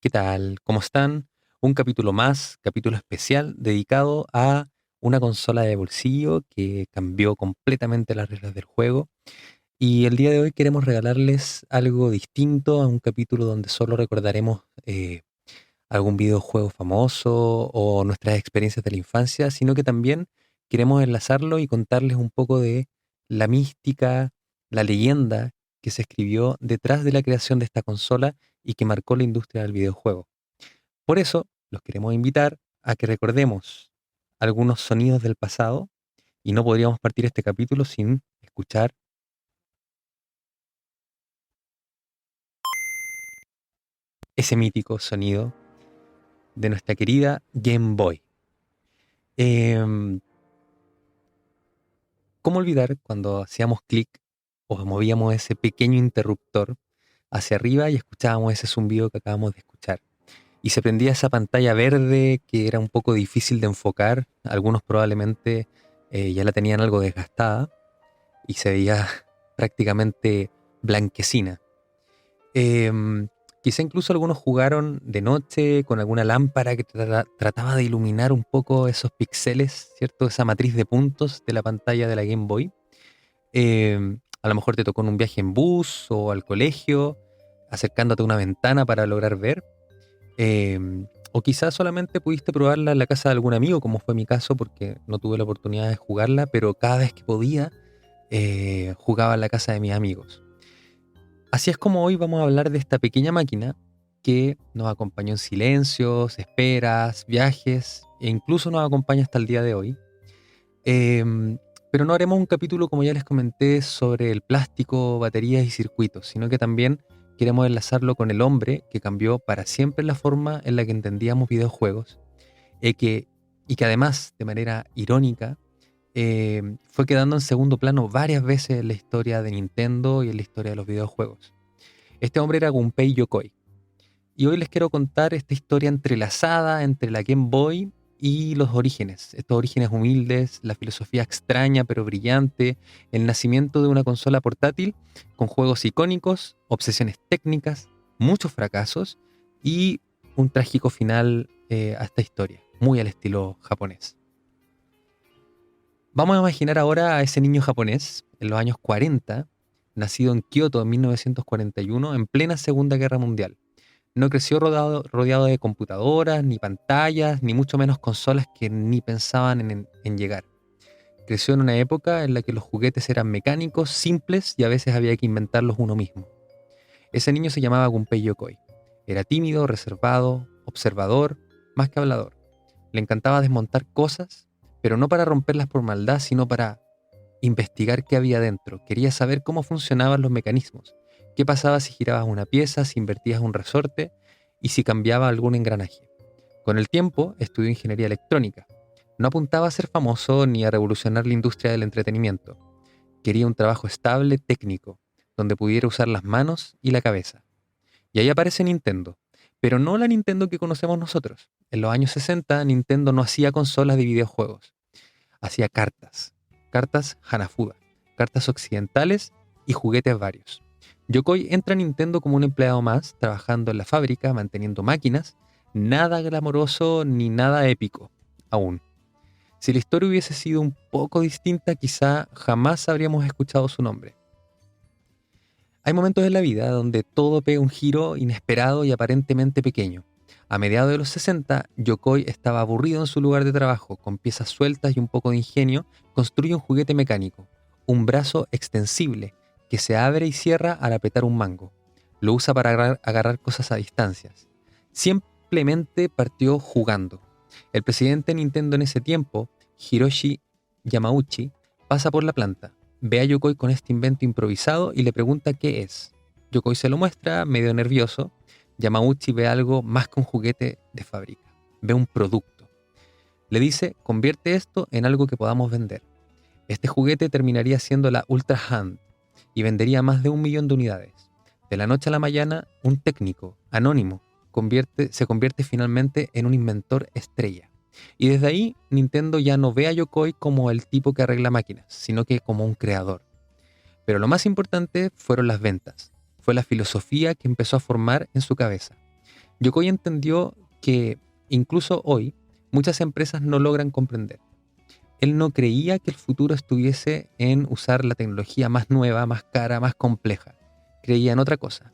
¿Qué tal? ¿Cómo están? Un capítulo más, capítulo especial dedicado a una consola de bolsillo que cambió completamente las reglas del juego. Y el día de hoy queremos regalarles algo distinto a un capítulo donde solo recordaremos algún videojuego famoso o nuestras experiencias de la infancia, sino que también queremos enlazarlo y contarles un poco de la mística, la leyenda que se escribió detrás de la creación de esta consola y que marcó la industria del videojuego. Por eso, los queremos invitar a que recordemos algunos sonidos del pasado y no podríamos partir este capítulo sin escuchar ese mítico sonido de nuestra querida Game Boy. Em, ¿Cómo olvidar cuando hacíamos clic o movíamos ese pequeño interruptor hacia arriba y escuchábamos ese zumbido que acabamos de escuchar? Y se prendía esa pantalla verde que era un poco difícil de enfocar. Algunos probablemente ya la tenían algo desgastada y se veía prácticamente blanquecina. Quizá incluso algunos jugaron de noche con alguna lámpara que trataba de iluminar un poco esos píxeles, ¿cierto? Esa matriz de puntos de la pantalla de la Game Boy. A lo mejor te tocó en un viaje en bus o al colegio, acercándote a una ventana para lograr ver. O quizás solamente pudiste probarla en la casa de algún amigo, como fue mi caso, porque no tuve la oportunidad de jugarla, pero cada vez que podía, jugaba en la casa de mis amigos. Así es como hoy vamos a hablar de esta pequeña máquina que nos acompañó en silencios, esperas, viajes e incluso nos acompaña hasta el día de hoy. Em, pero no haremos un capítulo, como ya les comenté, sobre el plástico, baterías y circuitos, sino que también queremos enlazarlo con el hombre que cambió para siempre la forma en la que entendíamos videojuegos y y que además, de manera irónica, fue quedando en segundo plano varias veces en la historia de Nintendo y en la historia de los videojuegos. Este hombre era Gunpei Yokoi. Y hoy les quiero contar esta historia entrelazada entre la Game Boy y los orígenes, estos orígenes humildes, la filosofía extraña pero brillante, el nacimiento de una consola portátil con juegos icónicos, obsesiones técnicas, muchos fracasos y un trágico final a esta historia, muy al estilo japonés. Vamos a imaginar ahora a ese niño japonés en los años 40, nacido en Kioto en 1941, en plena Segunda Guerra Mundial. No creció rodeado de computadoras, ni pantallas, ni mucho menos consolas que ni pensaban en llegar. Creció en una época en la que los juguetes eran mecánicos, simples y a veces había que inventarlos uno mismo. Ese niño se llamaba Gunpei Yokoi. Era tímido, reservado, observador, más que hablador. Le encantaba desmontar cosas, pero no para romperlas por maldad, sino para investigar qué había dentro. Quería saber cómo funcionaban los mecanismos. ¿Qué pasaba si girabas una pieza, si invertías un resorte y si cambiaba algún engranaje? Con el tiempo estudió ingeniería electrónica. No apuntaba a ser famoso ni a revolucionar la industria del entretenimiento. Quería un trabajo estable, técnico, donde pudiera usar las manos y la cabeza. Y ahí aparece Nintendo, pero no la Nintendo que conocemos nosotros. En los años 60, Nintendo no hacía consolas de videojuegos, hacía cartas, cartas Hanafuda, cartas occidentales y juguetes varios. Yokoi entra a Nintendo como un empleado más, trabajando en la fábrica, manteniendo máquinas, nada glamoroso ni nada épico, aún. Si la historia hubiese sido un poco distinta, quizá jamás habríamos escuchado su nombre. Hay momentos en la vida donde todo pega un giro inesperado y aparentemente pequeño. A mediados de los 60, Yokoi estaba aburrido en su lugar de trabajo, con piezas sueltas y un poco de ingenio, construye un juguete mecánico, un brazo extensible que se abre y cierra al apretar un mango. Lo usa para agarrar cosas a distancias. Simplemente partió jugando. El presidente de Nintendo en ese tiempo, Hiroshi Yamauchi, pasa por la planta. Ve a Yokoi con este invento improvisado y le pregunta qué es. Yokoi se lo muestra, medio nervioso. Yamauchi ve algo más que un juguete de fábrica. Ve un producto. Le dice, convierte esto en algo que podamos vender. Este juguete terminaría siendo la Ultra Hand y vendería más de 1 millón de unidades. De la noche a la mañana, un técnico, anónimo, se convierte finalmente en un inventor estrella. Y desde ahí, Nintendo ya no ve a Yokoi como el tipo que arregla máquinas, sino que como un creador. Pero lo más importante fueron las ventas. Fue la filosofía que empezó a formar en su cabeza. Yokoi entendió que incluso hoy muchas empresas no logran comprender. Él no creía que el futuro estuviese en usar la tecnología más nueva, más cara, más compleja. Creía en otra cosa: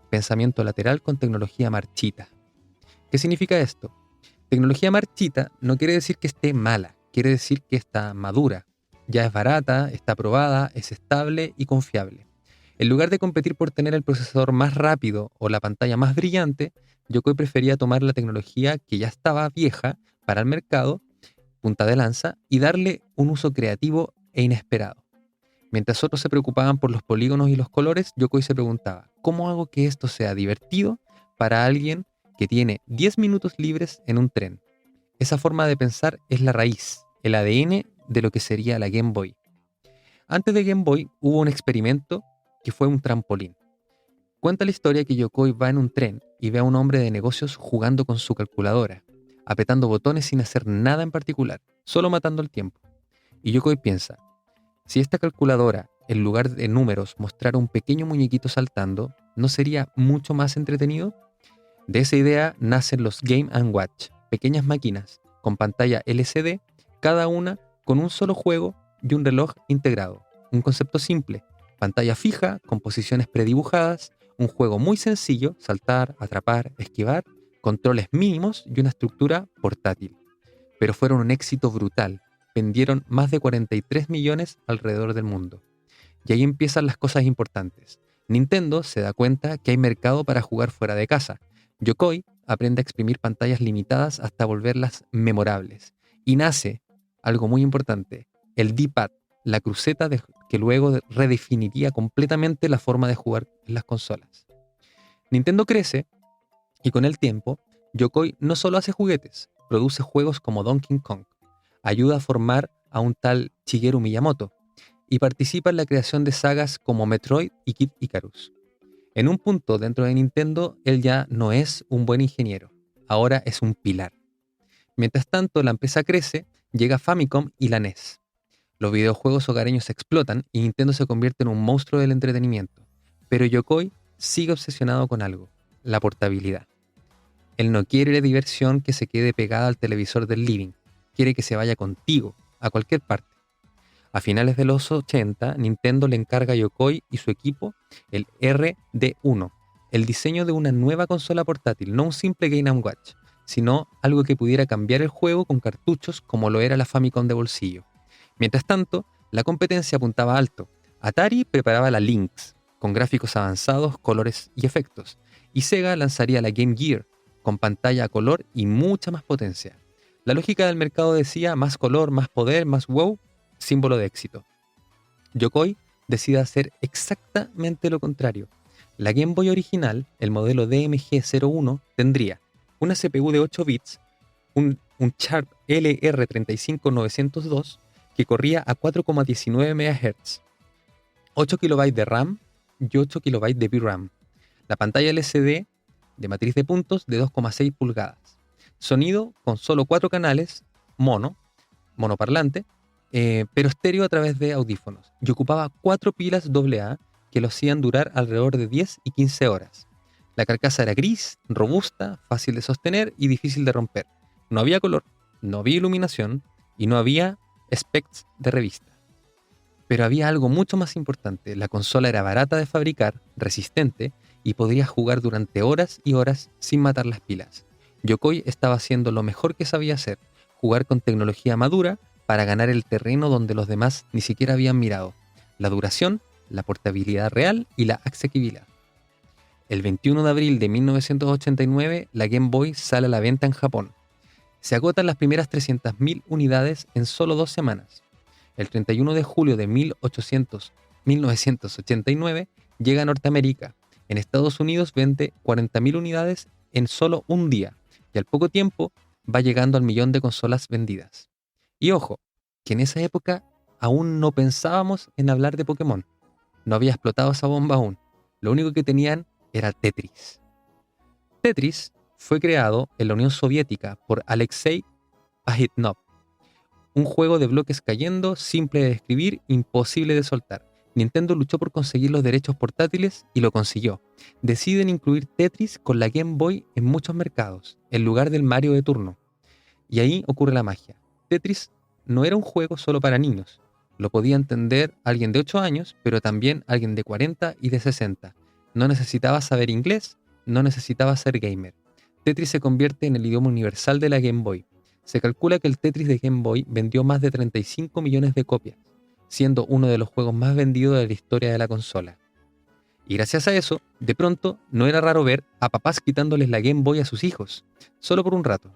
pensamiento lateral con tecnología marchita. ¿Qué significa esto? Tecnología marchita no quiere decir que esté mala, quiere decir que está madura. Ya es barata, está probada, es estable y confiable. En lugar de competir por tener el procesador más rápido o la pantalla más brillante, Yokoi prefería tomar la tecnología que ya estaba vieja para el mercado, punta de lanza, y darle un uso creativo e inesperado. Mientras otros se preocupaban por los polígonos y los colores, Yokoi se preguntaba: ¿cómo hago que esto sea divertido para alguien que tiene 10 minutos libres en un tren? Esa forma de pensar es la raíz, el ADN de lo que sería la Game Boy. Antes de Game Boy hubo un experimento que fue un trampolín. Cuenta la historia que Yokoi va en un tren y ve a un hombre de negocios jugando con su calculadora, apretando botones sin hacer nada en particular, solo matando el tiempo. Y Yokoi piensa: si esta calculadora, en lugar de números, mostrara un pequeño muñequito saltando, ¿no sería mucho más entretenido? De esa idea nacen los Game ⁇ Watch, pequeñas máquinas con pantalla LCD, cada una con un solo juego y un reloj integrado. Un concepto simple: pantalla fija con posiciones predibujadas, un juego muy sencillo: saltar, atrapar, esquivar, controles mínimos y una estructura portátil. Pero fueron un éxito brutal. Vendieron más de 43 millones alrededor del mundo. Y ahí empiezan las cosas importantes. Nintendo se da cuenta que hay mercado para jugar fuera de casa. Yokoi aprende a exprimir pantallas limitadas hasta volverlas memorables. Y nace algo muy importante: el D-pad, la cruceta que luego redefiniría completamente la forma de jugar en las consolas. Nintendo crece y con el tiempo, Yokoi no solo hace juguetes, produce juegos como Donkey Kong, ayuda a formar a un tal Shigeru Miyamoto y participa en la creación de sagas como Metroid y Kid Icarus. En un punto dentro de Nintendo, él ya no es un buen ingeniero, ahora es un pilar. Mientras tanto, la empresa crece, llega Famicom y la NES. Los videojuegos hogareños explotan y Nintendo se convierte en un monstruo del entretenimiento. Pero Yokoi sigue obsesionado con algo: la portabilidad. Él no quiere la diversión que se quede pegada al televisor del living, quiere que se vaya contigo, a cualquier parte. A finales de los 80, Nintendo le encarga a Yokoi y su equipo el RD1, el diseño de una nueva consola portátil, no un simple Game ⁇ Watch, sino algo que pudiera cambiar el juego con cartuchos como lo era la Famicom de bolsillo. Mientras tanto, la competencia apuntaba alto. Atari preparaba la Lynx, con gráficos avanzados, colores y efectos, y Sega lanzaría la Game Gear, con pantalla a color y mucha más potencia. La lógica del mercado decía: más color, más poder, más wow, símbolo de éxito. Yokoi decide hacer exactamente lo contrario. La Game Boy original, el modelo DMG-01, tendría una CPU de 8 bits, un Sharp LR35902 que corría a 4,19 MHz, 8 KB de RAM y 8 KB de VRAM. La pantalla LCD de matriz de puntos de 2,6 pulgadas. Sonido con solo 4 canales, monoparlante, pero estéreo a través de audífonos. Y ocupaba 4 pilas AA que lo hacían durar alrededor de 10 y 15 horas. La carcasa era gris, robusta, fácil de sostener y difícil de romper. No había color, no había iluminación y no había specs de revista. Pero había algo mucho más importante: la consola era barata de fabricar, resistente, y podría jugar durante horas y horas sin matar las pilas. Yokoi estaba haciendo lo mejor que sabía hacer: jugar con tecnología madura para ganar el terreno donde los demás ni siquiera habían mirado: la duración, la portabilidad real y la asequibilidad. El 21 de abril de 1989, la Game Boy sale a la venta en Japón. Se agotan las primeras 300.000 unidades en solo 2 semanas. El 31 de julio de 1989 llega a Norteamérica. En Estados Unidos vende 40.000 unidades en solo un día, y al poco tiempo va llegando al millón de consolas vendidas. Y ojo, que en esa época aún no pensábamos en hablar de Pokémon. No había explotado esa bomba aún. Lo único que tenían era Tetris. Tetris fue creado en la Unión Soviética por Alexei Pajitnov. Un juego de bloques cayendo, simple de escribir, imposible de soltar. Nintendo luchó por conseguir los derechos portátiles y lo consiguió. Deciden incluir Tetris con la Game Boy en muchos mercados, en lugar del Mario de turno. Y ahí ocurre la magia. Tetris no era un juego solo para niños. Lo podía entender alguien de 8 años, pero también alguien de 40 y de 60. No necesitaba saber inglés, no necesitaba ser gamer. Tetris se convierte en el idioma universal de la Game Boy. Se calcula que el Tetris de Game Boy vendió más de 35 millones de copias, siendo uno de los juegos más vendidos de la historia de la consola. Y gracias a eso, de pronto, no era raro ver a papás quitándoles la Game Boy a sus hijos, solo por un rato.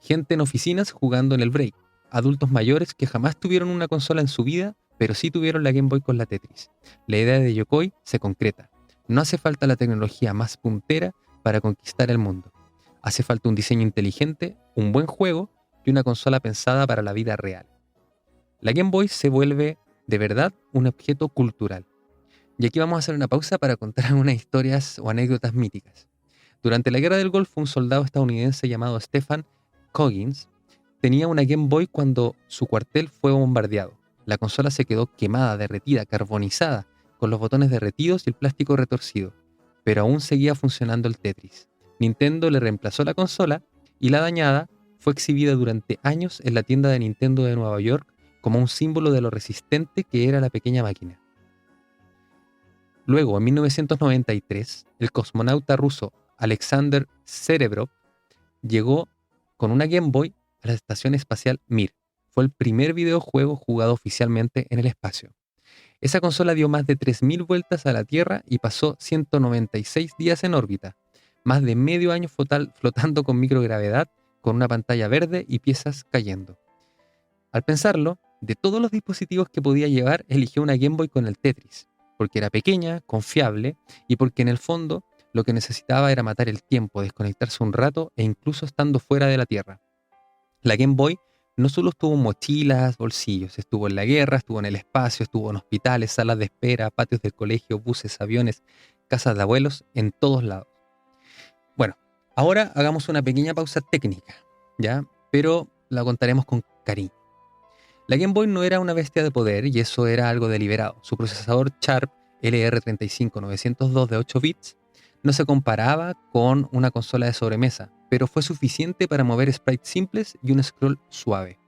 Gente en oficinas jugando en el break, adultos mayores que jamás tuvieron una consola en su vida, pero sí tuvieron la Game Boy con la Tetris. La idea de Yokoi se concreta. No hace falta la tecnología más puntera para conquistar el mundo. Hace falta un diseño inteligente, un buen juego y una consola pensada para la vida real. La Game Boy se vuelve, de verdad, un objeto cultural. Y aquí vamos a hacer una pausa para contar unas historias o anécdotas míticas. Durante la Guerra del Golfo, un soldado estadounidense llamado Stephen Coggins tenía una Game Boy cuando su cuartel fue bombardeado. La consola se quedó quemada, derretida, carbonizada, con los botones derretidos y el plástico retorcido, pero aún seguía funcionando el Tetris. Nintendo le reemplazó la consola y la dañada fue exhibida durante años en la tienda de Nintendo de Nueva York como un símbolo de lo resistente que era la pequeña máquina. Luego, en 1993, el cosmonauta ruso Alexander Serebrov llegó con una Game Boy a la estación espacial Mir. Fue el primer videojuego jugado oficialmente en el espacio. Esa consola dio más de 3.000 vueltas a la Tierra y pasó 196 días en órbita, más de medio año flotando con microgravedad, con una pantalla verde y piezas cayendo. Al pensarlo, de todos los dispositivos que podía llevar, eligió una Game Boy con el Tetris, porque era pequeña, confiable y porque en el fondo lo que necesitaba era matar el tiempo, desconectarse un rato e incluso estando fuera de la Tierra. La Game Boy no solo estuvo en mochilas, bolsillos, estuvo en la guerra, estuvo en el espacio, estuvo en hospitales, salas de espera, patios del colegio, buses, aviones, casas de abuelos, en todos lados. Bueno, ahora hagamos una pequeña pausa técnica, ¿ya? Pero la contaremos con cariño. La Game Boy no era una bestia de poder y eso era algo deliberado. Su procesador Sharp LR35902 de 8 bits no se comparaba con una consola de sobremesa, pero fue suficiente para mover sprites simples y un scroll suave.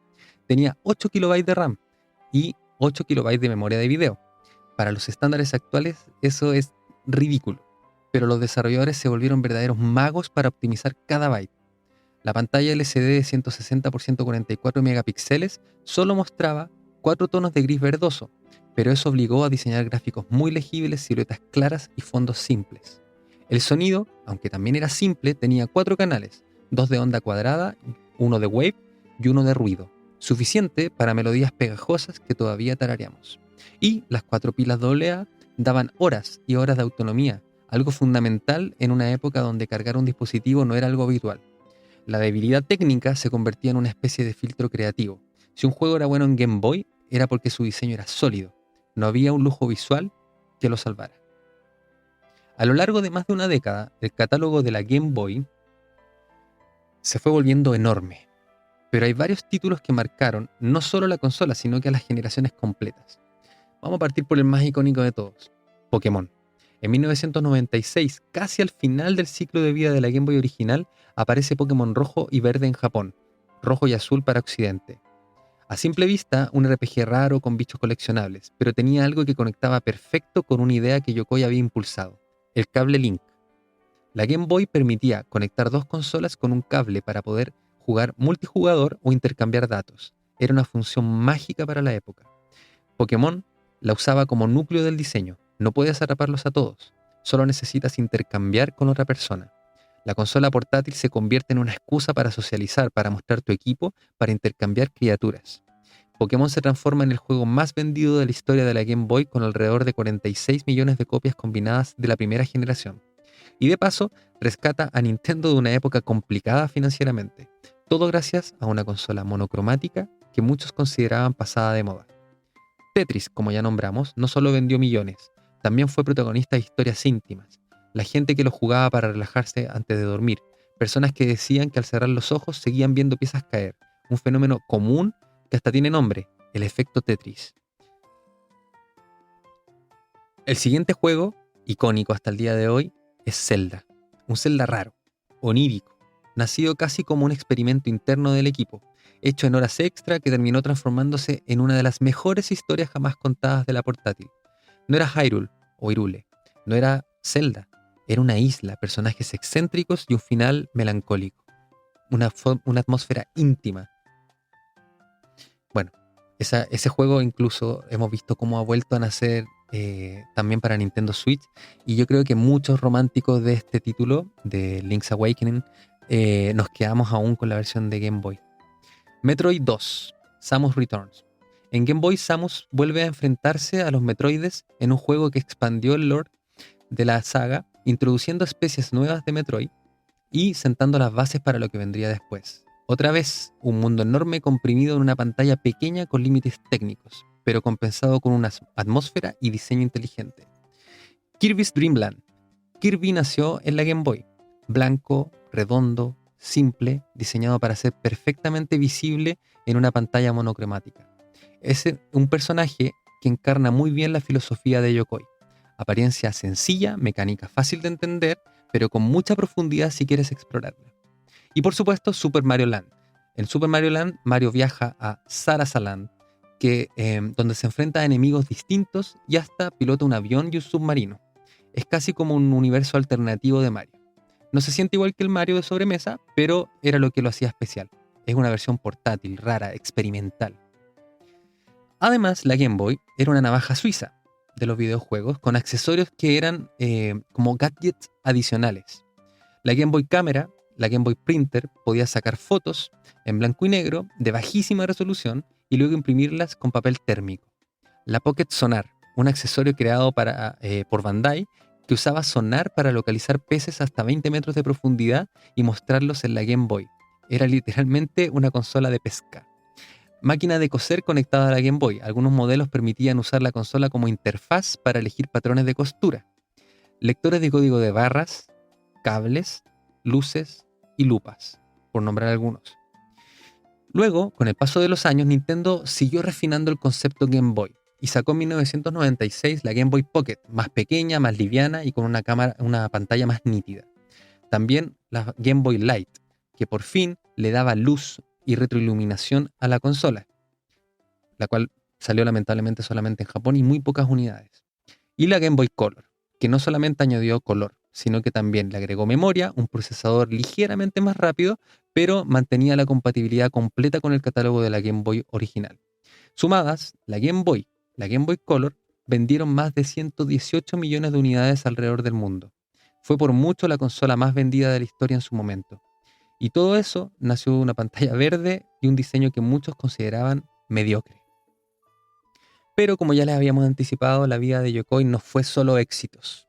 Tenía 8 KB de RAM y 8 KB de memoria de video. Para los estándares actuales eso es ridículo, pero los desarrolladores se volvieron verdaderos magos para optimizar cada byte. La pantalla LCD de 160 x 144 megapíxeles solo mostraba 4 tonos de gris verdoso, pero eso obligó a diseñar gráficos muy legibles, siluetas claras y fondos simples. El sonido, aunque también era simple, tenía 4 canales, 2 de onda cuadrada, 1 de wave y 1 de ruido, suficiente para melodías pegajosas que todavía tarareamos. Y las 4 pilas AA daban horas y horas de autonomía, algo fundamental en una época donde cargar un dispositivo no era algo habitual. La debilidad técnica se convertía en una especie de filtro creativo. Si un juego era bueno en Game Boy, era porque su diseño era sólido. No había un lujo visual que lo salvara. A lo largo de más de una década, el catálogo de la Game Boy se fue volviendo enorme. Pero hay varios títulos que marcaron no solo la consola, sino que a las generaciones completas. Vamos a partir por el más icónico de todos, Pokémon. En 1996, casi al final del ciclo de vida de la Game Boy original, aparece Pokémon rojo y verde en Japón, rojo y azul para Occidente. A simple vista, un RPG raro con bichos coleccionables, pero tenía algo que conectaba perfecto con una idea que Yokoi había impulsado, el cable Link. La Game Boy permitía conectar 2 consolas con un cable para poder jugar multijugador o intercambiar datos. Era una función mágica para la época. Pokémon la usaba como núcleo del diseño. No puedes atraparlos a todos, solo necesitas intercambiar con otra persona. La consola portátil se convierte en una excusa para socializar, para mostrar tu equipo, para intercambiar criaturas. Pokémon se transforma en el juego más vendido de la historia de la Game Boy con alrededor de 46 millones de copias combinadas de la primera generación. Y de paso, rescata a Nintendo de una época complicada financieramente. Todo gracias a una consola monocromática que muchos consideraban pasada de moda. Tetris, como ya nombramos, no solo vendió millones, también fue protagonista de historias íntimas. La gente que lo jugaba para relajarse antes de dormir. Personas que decían que al cerrar los ojos seguían viendo piezas caer. Un fenómeno común que hasta tiene nombre, el efecto Tetris. El siguiente juego, icónico hasta el día de hoy, es Zelda. Un Zelda raro, onírico, nacido casi como un experimento interno del equipo, hecho en horas extra que terminó transformándose en una de las mejores historias jamás contadas de la portátil. No era Hyrule o Hyrule, no era Zelda, era una isla, personajes excéntricos y un final melancólico. Una atmósfera íntima. Bueno, ese juego incluso hemos visto cómo ha vuelto a nacer también para Nintendo Switch, y yo creo que muchos románticos de este título, de Link's Awakening, nos quedamos aún con la versión de Game Boy. Metroid 2, Samus Returns. En Game Boy, Samus vuelve a enfrentarse a los Metroides en un juego que expandió el lore de la saga, introduciendo especies nuevas de Metroid y sentando las bases para lo que vendría después. Otra vez, un mundo enorme comprimido en una pantalla pequeña con límites técnicos, pero compensado con una atmósfera y diseño inteligente. Kirby's Dream Land. Kirby nació en la Game Boy, blanco, redondo, simple, diseñado para ser perfectamente visible en una pantalla monocromática. Es un personaje que encarna muy bien la filosofía de Yokoi. Apariencia sencilla, mecánica fácil de entender, pero con mucha profundidad si quieres explorarla. Y por supuesto, Super Mario Land. En Super Mario Land, Mario viaja a Sarasaland, donde se enfrenta a enemigos distintos y hasta pilota un avión y un submarino. Es casi como un universo alternativo de Mario. No se siente igual que el Mario de sobremesa, pero era lo que lo hacía especial. Es una versión portátil, rara, experimental. Además, la Game Boy era una navaja suiza de los videojuegos con accesorios que eran como gadgets adicionales. La Game Boy Cámara, la Game Boy Printer podía sacar fotos en blanco y negro de bajísima resolución y luego imprimirlas con papel térmico. La Pocket Sonar, un accesorio creado por Bandai que usaba sonar para localizar peces hasta 20 metros de profundidad y mostrarlos en la Game Boy. Era literalmente una consola de pesca. Máquina de coser conectada a la Game Boy. Algunos modelos permitían usar la consola como interfaz para elegir patrones de costura. Lectores de código de barras, cables, luces y lupas, por nombrar algunos. Luego, con el paso de los años, Nintendo siguió refinando el concepto Game Boy y sacó en 1996 la Game Boy Pocket, más pequeña, más liviana y con una pantalla más nítida. También la Game Boy Light, que por fin le daba luz y retroiluminación a la consola, la cual salió lamentablemente solamente en Japón y muy pocas unidades. Y la Game Boy Color, que no solamente añadió color, sino que también le agregó memoria, un procesador ligeramente más rápido, pero mantenía la compatibilidad completa con el catálogo de la Game Boy original. Sumadas, la Game Boy Color vendieron más de 118 millones de unidades alrededor del mundo. Fue por mucho la consola más vendida de la historia en su momento. Y todo eso nació de una pantalla verde y un diseño que muchos consideraban mediocre. Pero como ya les habíamos anticipado, la vida de Yokoi no fue solo éxitos.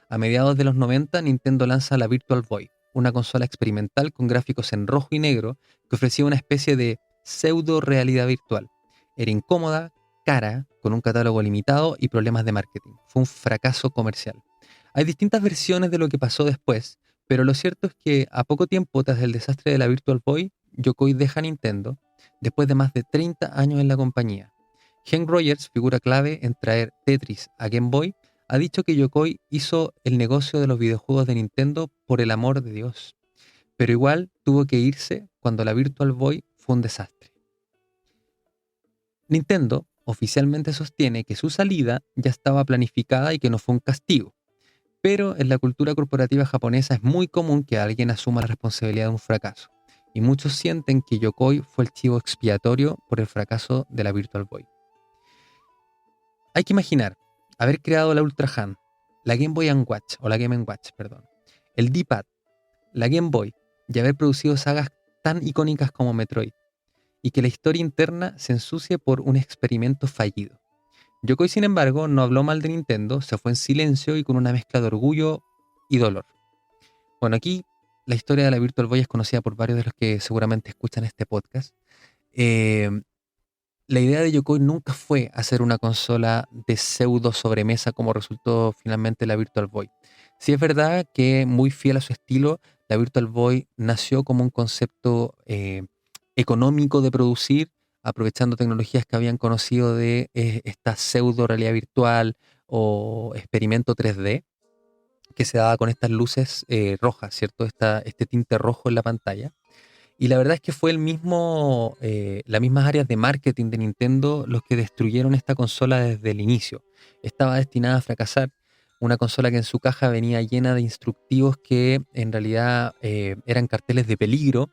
A mediados de los 90, Nintendo lanza la Virtual Boy, una consola experimental con gráficos en rojo y negro que ofrecía una especie de pseudo realidad virtual. Era incómoda, cara, con un catálogo limitado y problemas de marketing. Fue un fracaso comercial. Hay distintas versiones de lo que pasó después, pero lo cierto es que a poco tiempo tras el desastre de la Virtual Boy, Yokoi deja Nintendo después de más de 30 años en la compañía. Hank Rogers, figura clave en traer Tetris a Game Boy, ha dicho que Yokoi hizo el negocio de los videojuegos de Nintendo por el amor de Dios, pero igual tuvo que irse cuando la Virtual Boy fue un desastre. Nintendo oficialmente sostiene que su salida ya estaba planificada y que no fue un castigo, pero en la cultura corporativa japonesa es muy común que alguien asuma la responsabilidad de un fracaso, y muchos sienten que Yokoi fue el chivo expiatorio por el fracaso de la Virtual Boy. Hay que imaginar haber creado la Ultra Hand, la Game Boy Watch, o la Game Watch, perdón, el D-Pad, la Game Boy, y haber producido sagas tan icónicas como Metroid, y que la historia interna se ensucie por un experimento fallido. Yokoi, sin embargo, no habló mal de Nintendo, se fue en silencio y con una mezcla de orgullo y dolor. Bueno, aquí la historia de la Virtual Boy es conocida por varios de los que seguramente escuchan este podcast. La idea de Yokoi nunca fue hacer una consola de pseudo sobremesa como resultó finalmente la Virtual Boy. Sí es verdad que muy fiel a su estilo, la Virtual Boy nació como un concepto económico de producir, aprovechando tecnologías que habían conocido de esta pseudo realidad virtual o experimento 3D que se daba con estas luces rojas, ¿cierto? Este tinte rojo en la pantalla. Y la verdad es que fue las mismas áreas de marketing de Nintendo los que destruyeron esta consola desde el inicio. Estaba destinada a fracasar. Una consola que en su caja venía llena de instructivos que en realidad eran carteles de peligro,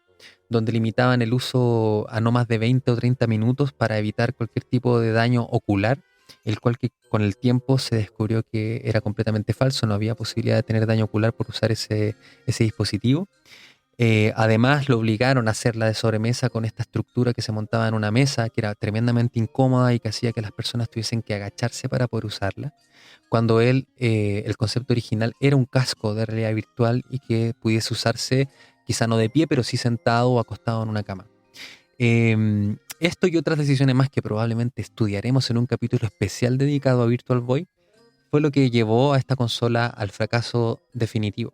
donde limitaban el uso a no más de 20 o 30 minutos para evitar cualquier tipo de daño ocular, el cual que con el tiempo se descubrió que era completamente falso, no había posibilidad de tener daño ocular por usar ese dispositivo. Además, lo obligaron a hacerla de sobremesa con esta estructura que se montaba en una mesa, que era tremendamente incómoda y que hacía que las personas tuviesen que agacharse para poder usarla, cuando el concepto original era un casco de realidad virtual y que pudiese usarse quizá no de pie, pero sí sentado o acostado en una cama. Esto y otras decisiones más que probablemente estudiaremos en un capítulo especial dedicado a Virtual Boy fue lo que llevó a esta consola al fracaso definitivo.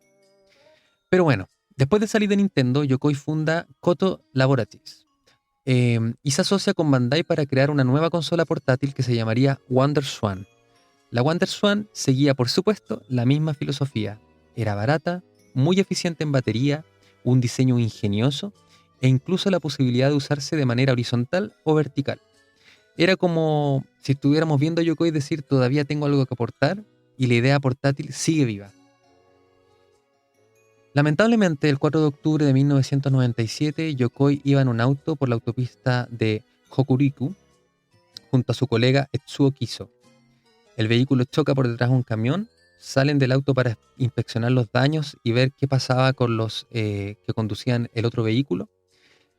Pero bueno, después de salir de Nintendo, Yokoi funda Koto Laboratories y se asocia con Bandai para crear una nueva consola portátil que se llamaría WonderSwan. La WonderSwan seguía, por supuesto, la misma filosofía. Era barata, muy eficiente en batería, un diseño ingenioso e incluso la posibilidad de usarse de manera horizontal o vertical. Era como si estuviéramos viendo a Yokoi decir todavía tengo algo que aportar y la idea portátil sigue viva. Lamentablemente, el 4 de octubre de 1997, Yokoi iba en un auto por la autopista de Hokuriku junto a su colega Etsuo Kiso. El vehículo choca por detrás de un camión, salen del auto para inspeccionar los daños y ver qué pasaba con los que conducían el otro vehículo,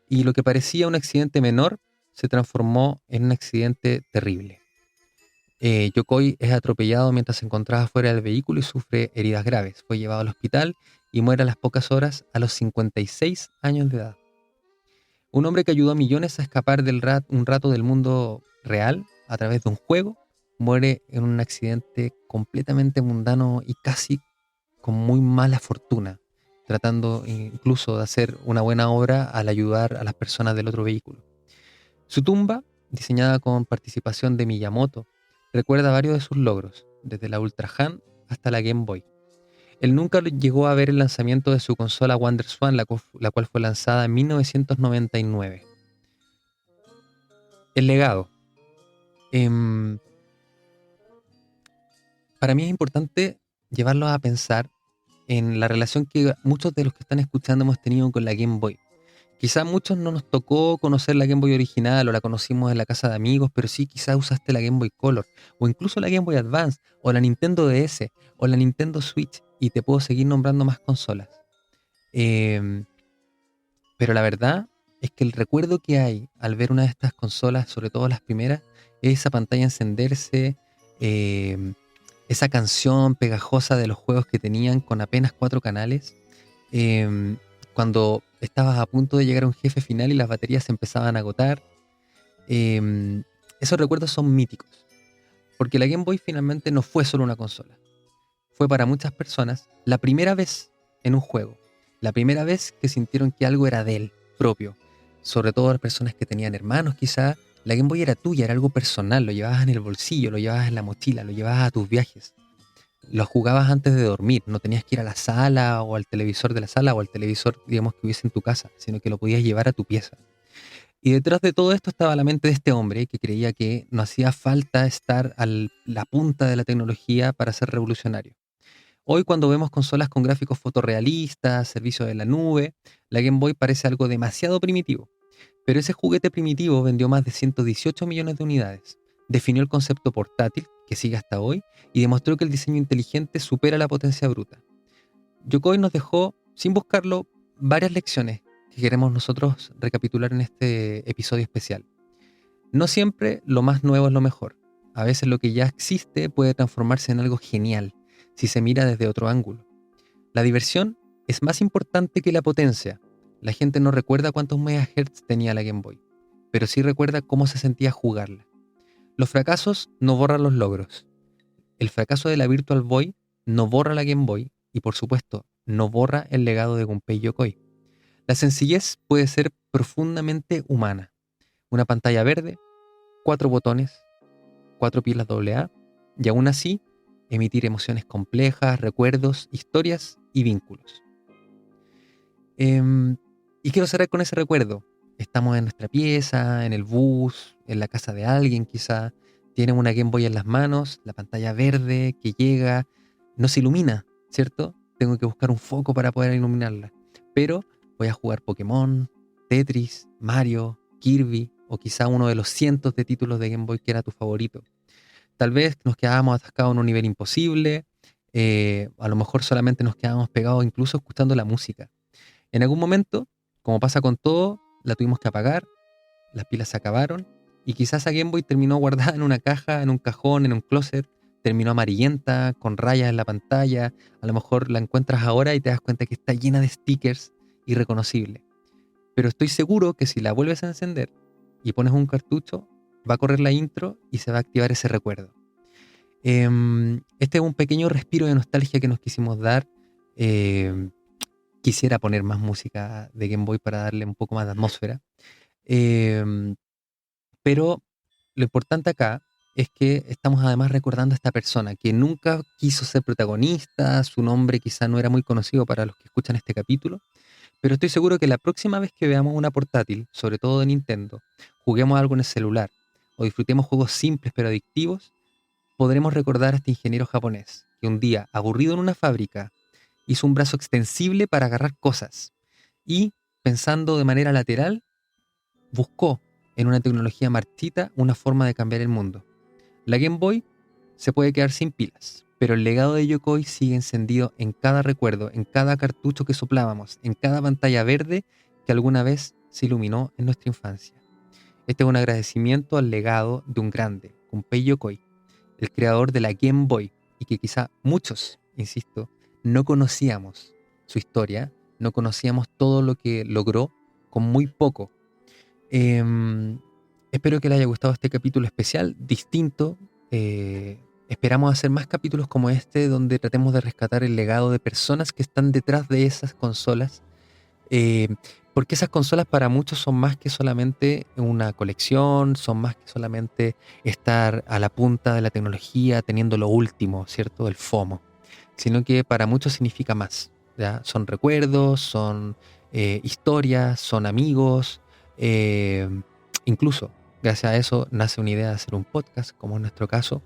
y lo que parecía un accidente menor se transformó en un accidente terrible. Yokoi es atropellado mientras se encontraba fuera del vehículo y sufre heridas graves. Fue llevado al hospital y muere a las pocas horas a los 56 años de edad. Un hombre que ayudó a millones a escapar un rato del mundo real a través de un juego, muere en un accidente completamente mundano y casi con muy mala fortuna, tratando incluso de hacer una buena obra al ayudar a las personas del otro vehículo. Su tumba, diseñada con participación de Miyamoto, recuerda varios de sus logros, desde la Ultra Han hasta la Game Boy. Él nunca llegó a ver el lanzamiento de su consola WonderSwan, la cual fue lanzada en 1999. El legado. Em, para mí es importante llevarlos a pensar en la relación que muchos de los que están escuchando hemos tenido con la Game Boy. Quizás muchos no nos tocó conocer la Game Boy original o la conocimos en la casa de amigos, pero sí quizás usaste la Game Boy Color o incluso la Game Boy Advance o la Nintendo DS o la Nintendo Switch, y te puedo seguir nombrando más consolas. Em, pero la verdad es que el recuerdo que hay al ver una de estas consolas, sobre todo las primeras, es esa pantalla encenderse, em, esa canción pegajosa de los juegos que tenían con apenas 4 canales, em, cuando estabas a punto de llegar a un jefe final y las baterías se empezaban a agotar. em, Esos recuerdos son míticos, porque la Game Boy finalmente no fue solo una consola. Fue para muchas personas la primera vez en un juego, la primera vez que sintieron que algo era de él, propio. Sobre todo las personas que tenían hermanos, quizá la Game Boy era tuya, era algo personal, lo llevabas en el bolsillo, lo llevabas en la mochila, lo llevabas a tus viajes. Lo jugabas antes de dormir, no tenías que ir a la sala o al televisor de la sala o al televisor, digamos, que hubiese en tu casa, sino que lo podías llevar a tu pieza. Y detrás de todo esto estaba la mente de este hombre que creía que no hacía falta estar a la punta de la tecnología para ser revolucionario. Hoy, cuando vemos consolas con gráficos fotorrealistas, servicio de la nube, la Game Boy parece algo demasiado primitivo. Pero ese juguete primitivo vendió más de 118 millones de unidades, definió el concepto portátil, que sigue hasta hoy, y demostró que el diseño inteligente supera la potencia bruta. Yokoi nos dejó, sin buscarlo, varias lecciones que queremos nosotros recapitular en este episodio especial. No siempre lo más nuevo es lo mejor. A veces lo que ya existe puede transformarse en algo genial si se mira desde otro ángulo. La diversión es más importante que la potencia. La gente no recuerda cuántos megahertz tenía la Game Boy, pero sí recuerda cómo se sentía jugarla. Los fracasos no borran los logros. El fracaso de la Virtual Boy no borra la Game Boy y, por supuesto, no borra el legado de Gunpei Yokoi. La sencillez puede ser profundamente humana. Una pantalla verde, 4 botones, 4 pilas AA, y aún así emitir emociones complejas, recuerdos, historias y vínculos. Y quiero cerrar con ese recuerdo. Estamos en nuestra pieza, en el bus, en la casa de alguien quizá. Tienen una Game Boy en las manos, la pantalla verde que llega, no se ilumina, ¿cierto? Tengo que buscar un foco para poder iluminarla. Pero voy a jugar Pokémon, Tetris, Mario, Kirby o quizá uno de los cientos de títulos de Game Boy que era tu favorito. Tal vez nos quedábamos atascados en un nivel imposible, a lo mejor solamente nos quedábamos pegados incluso escuchando la música. En algún momento, como pasa con todo, la tuvimos que apagar, las pilas se acabaron y quizás esa Game Boy terminó guardada en una caja, en un cajón, en un closet, terminó amarillenta, con rayas en la pantalla. A lo mejor la encuentras ahora y te das cuenta que está llena de stickers, irreconocible. Pero estoy seguro que si la vuelves a encender y pones un cartucho, va a correr la intro y se va a activar ese recuerdo. Este es un pequeño respiro de nostalgia que nos quisimos dar. Quisiera poner más música de Game Boy para darle un poco más de atmósfera. Em, pero lo importante acá es que estamos además recordando a esta persona que nunca quiso ser protagonista, su nombre quizá no era muy conocido para los que escuchan este capítulo, pero estoy seguro que la próxima vez que veamos una portátil, sobre todo de Nintendo, juguemos algo en el celular o disfrutemos juegos simples pero adictivos, podremos recordar a este ingeniero japonés que un día, aburrido en una fábrica, hizo un brazo extensible para agarrar cosas y, pensando de manera lateral, buscó en una tecnología marchita una forma de cambiar el mundo. La Game Boy se puede quedar sin pilas, pero el legado de Yokoi sigue encendido en cada recuerdo, en cada cartucho que soplábamos, en cada pantalla verde que alguna vez se iluminó en nuestra infancia. Este es un agradecimiento al legado de un grande, Gunpei Yokoi, el creador de la Game Boy, y que quizá muchos, insisto, no conocíamos su historia, no conocíamos todo lo que logró con muy poco. Em, Espero que les haya gustado este capítulo especial, distinto. Esperamos hacer más capítulos como este, donde tratemos de rescatar el legado de personas que están detrás de esas consolas. eh, Porque esas consolas para muchos son más que solamente una colección, son más que solamente estar a la punta de la tecnología, teniendo lo último, ¿cierto? El FOMO. Sino que para muchos significa más, ¿ya? Son recuerdos, son historias, son amigos. eh, Incluso, gracias a eso, nace una idea de hacer un podcast, como en nuestro caso.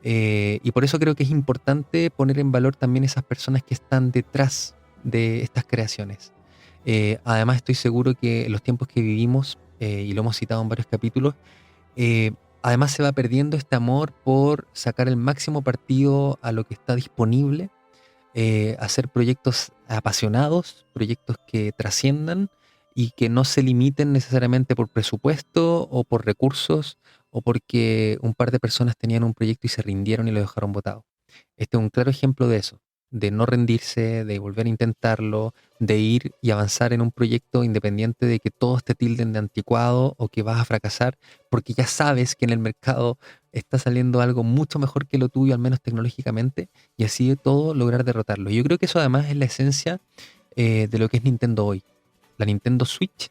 Y por eso creo que es importante poner en valor también esas personas que están detrás de estas creaciones. Además, estoy seguro que en los tiempos que vivimos, y lo hemos citado en varios capítulos, eh, además se va perdiendo este amor por sacar el máximo partido a lo que está disponible, hacer proyectos apasionados, proyectos que trasciendan y que no se limiten necesariamente por presupuesto o por recursos o porque un par de personas tenían un proyecto y se rindieron y lo dejaron botado. Este es un claro ejemplo de eso, de no rendirse, de volver a intentarlo, de ir y avanzar en un proyecto independiente de que todos te tilden de anticuado o que vas a fracasar, porque ya sabes que en el mercado está saliendo algo mucho mejor que lo tuyo, al menos tecnológicamente, y así de todo lograr derrotarlo. Yo creo que eso además es la esencia de lo que es Nintendo hoy. La Nintendo Switch,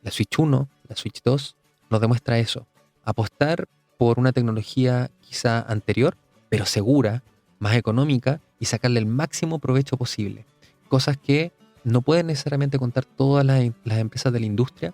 la Switch 1, la Switch 2, nos demuestra eso. Apostar por una tecnología quizá anterior, pero segura, más económica y sacarle el máximo provecho posible. Cosas que no pueden necesariamente contar todas las empresas de la industria,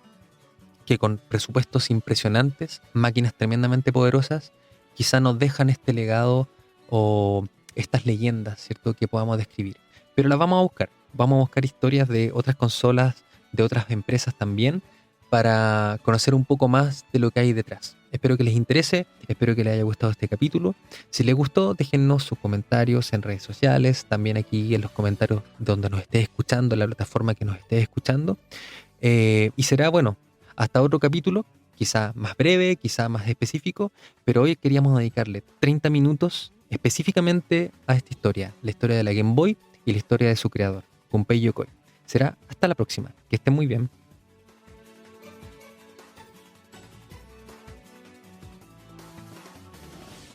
que con presupuestos impresionantes, máquinas tremendamente poderosas, quizá nos dejan este legado o estas leyendas, ¿cierto?, que podamos describir. Pero las vamos a buscar historias de otras consolas, de otras empresas también, para conocer un poco más de lo que hay detrás. Espero que les interese, espero que les haya gustado este capítulo. Si les gustó, déjennos sus comentarios en redes sociales, también aquí en los comentarios donde nos estés escuchando, en la plataforma que nos estés escuchando. Y será, bueno, hasta otro capítulo, quizá más breve, quizá más específico, pero hoy queríamos dedicarle 30 minutos específicamente a esta historia, la historia de la Game Boy y la historia de su creador, Gunpei Yokoi. Será hasta la próxima, que estén muy bien.